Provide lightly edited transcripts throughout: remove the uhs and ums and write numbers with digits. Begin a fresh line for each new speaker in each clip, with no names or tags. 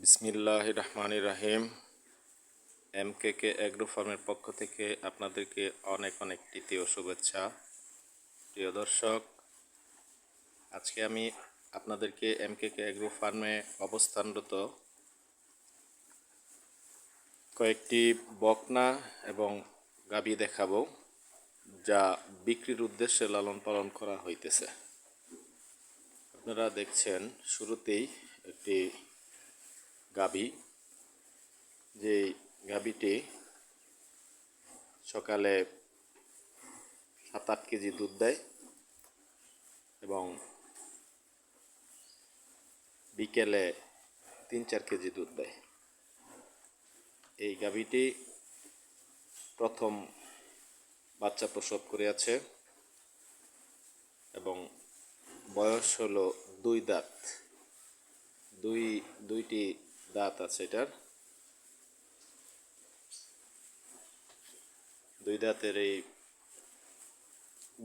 বিসমিল্লাহির রহমানির রহিম। এমকেকে এগ্রো ফার্মের পক্ষ থেকে আপনাদেরকে অনেক অনেক প্রীতি ও শুভেচ্ছা। প্রিয় দর্শক, আজকে আমি আপনাদেরকে এমকেকে এগ্রো ফার্মে অবস্থানরত কয়েকটি বকনা এবং গাভী দেখাবো, যা বিক্রির উদ্দেশ্যে লালন পালন করা হইতেছে। আপনারা দেখছেন শুরুতেই একটি গাভী, যে গাভীটি সকালে 7-8 কেজি দুধ দেয় এবং বিকেলে 3-4 কেজি দুধ দেয়। এই গাভীটি প্রথম বাচ্চা প্রসব করিয়াছে এবং বয়স হলো 2 দাঁত। দুইটি দাঁত আছে এটার। 2 দাঁতের এই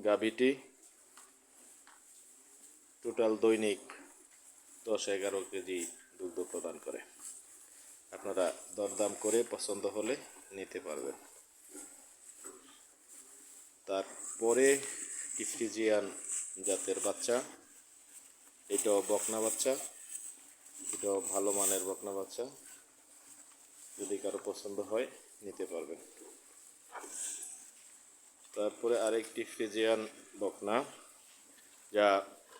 গাভীটি টোটাল দৈনিক 10-11 কেজি দুগ্ধ প্রদান করে। আপনারা দরদাম করে পছন্দ হলে নিতে পারবেন। তারপরে ফ্রিজিয়ান জাতের বাচ্চা, এটাও বকনা বাচ্চা, এটাও ভালো মানের বকনা বাচ্চা। যদি কারো পছন্দ হয় নিতে পারবেন। তারপরে আরেকটি ফ্রিজিয়ান বকনা, যা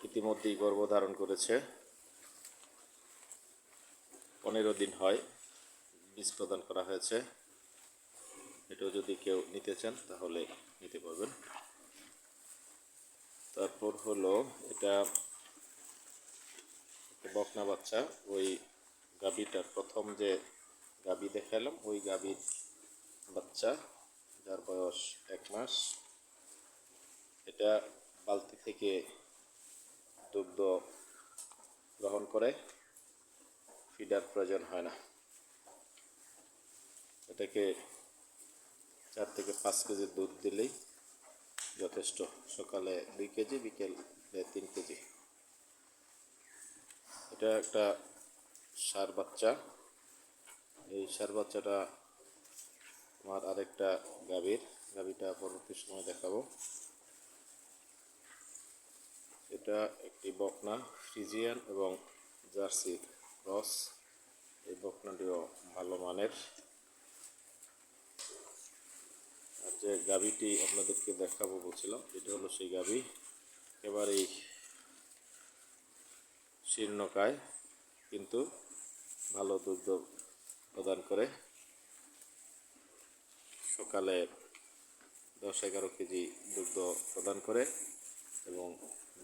ইতিমধ্যেই গর্ভধারণ করেছে, 15 দিন হয়, বীজ প্রদান করা হয়েছে। এটাও যদি কেউ নিতে চান তাহলে নিতে পারবেন। তারপর হলো এটা বকনা বাচ্চা, ওই গাভীটার প্রথম যে গাভী দেখালাম ওই গাভীর বাচ্চা, যার বয়স 1 মাস। এটা বালতি থেকে দুগ্ধ গ্রহণ করে, ফিডার প্রয়োজন হয় না। এটাকে 4 থেকে 5 কেজি দুধ দিলেই যথেষ্ট। সকালে 2 কেজি, বিকেলে 3 কেজি। এটা একটা ষাঁড় বাচ্চা। এই ষাঁড় বাচ্চাটা আমার আরেকটা গাভীটা পরবর্তী সময় দেখাবো। এটা একটি বকনা ফ্রিজিয়ান এবং জার্সি ক্রস। এই বকনাটিও ভালো মানের। আর যে গাভীটি আপনাদেরকে দেখাবো বলছিলাম, এটা হলো সেই গাভী, একেবারেই শীর্ণকায়, কিন্তু ভালো দুগ্ধ প্রদান করে। সকালে 10-11 কেজি দুগ্ধ প্রদান করে এবং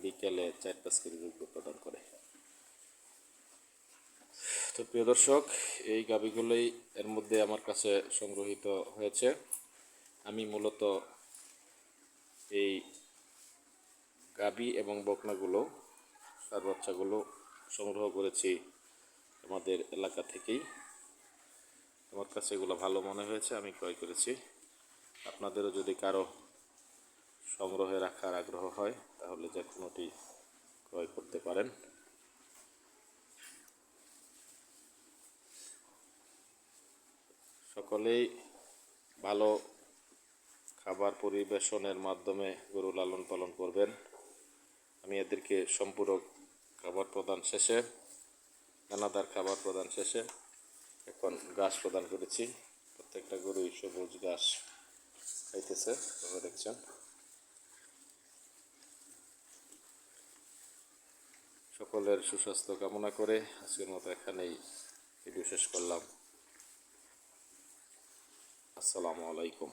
বিকেলে 4-5 কেজি দুগ্ধ প্রদান করে। তো প্রিয় দর্শক, এই গাভীগুলোই এর মধ্যে আমার কাছে সংগ্রহীত হয়েছে। আমি মূলত এই গাভী এবং বকনাগুলো, ষাঁড় বাচ্চাগুলো সংগ্রহ করেছি আমাদের এলাকা থেকেই। আমার কাছে এগুলো ভালো মনে হয়েছে, আমি ক্রয় করেছি। আপনাদেরও যদি কারো সংগ্রহে রাখার আগ্রহ হয় তাহলে যে কোনোটি ক্রয় করতে পারেন। সকলেই ভালো খাবার পরিবেশনের মাধ্যমে গরু লালন পালন করবেন। আমি এদেরকে সম্পূরক খাবার প্রদান শেষে, দানাদার খাবার প্রদান শেষে এখন ঘাস প্রদান করেছি। প্রত্যেকটা গরুই সবুজ ঘাস খাইতেছে, তোমরা দেখছেন। সকলের সুস্বাস্থ্য কামনা করে আজকের মতো এখানেই ভিডিও শেষ করলাম। আসসালামু আলাইকুম।